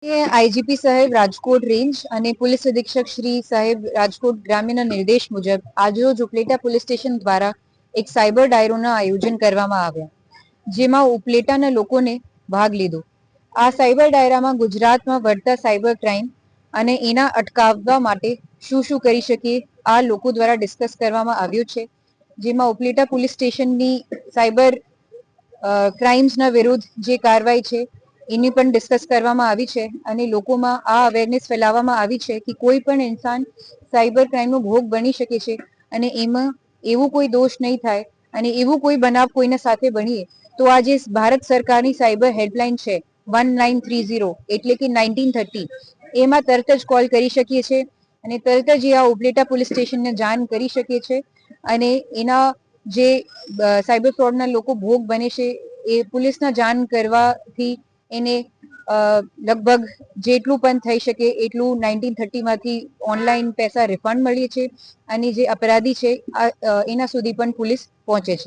IGP સાહેબ Rajkot range અને police અધિક્ષક શ્રી સાહેબ રાજકોટ ગ્રામ્યના નિર્દેશ મુજબ આજરોજ ઉપલેટા પોલીસ સ્ટેશન દ્વારા એક સાયબર ડાયરોના આયોજન કરવામાં આવ્યા, જેમાં ઉપલેટાના લોકોને ભાગ લીધો. આ સાયબર ડાયરામાં ગુજરાતમાં વધતા સાયબર ક્રાઇમ અને એના અટકાવવા માટે શું શું કરી શકીએ આ લોકો દ્વારા ડિસ્કસ કરવામાં આવ્યું છે, જેમાં ઉપલેટા પોલીસ સ્ટેશનની સાયબર ક્રાઇમ્સના વિરુદ્ધ જે કાર્યવાહી છે એની પણ ડિસ્કસ કરવામાં આવી છે અને લોકોમાં આ અવેરનેસ ફેલાવવામાં આવી છે કે કોઈ પણ ઇન્સાન સાયબર ક્રાઇમનો ભોગ બની શકે છે અને એમાં એવું કોઈ દોષ નહીં થાય અને એવું કોઈ બનાવ કોઈના સાથે બનીએ તો આ જે ભારત સરકારની સાયબર હેલ્પલાઇન છે 1930 એટલે કે 1930 એમાં તરત જ કોલ કરી શકીએ છીએ અને તરત જ આ ઉપલેટા પોલીસ સ્ટેશનને જાણ કરી શકીએ છીએ અને એના જે સાયબર ફ્રોડના લોકો ભોગ બને છે એ પોલીસના જાણ કરવાથી એને લગભગ જેટલું પણ થઈ શકે એટલું 1930માંથી ઓનલાઈન પૈસા રિફંડ મળીએ છે અને જે અપરાધી છે એના સુધી પણ પોલીસ પહોંચે છે.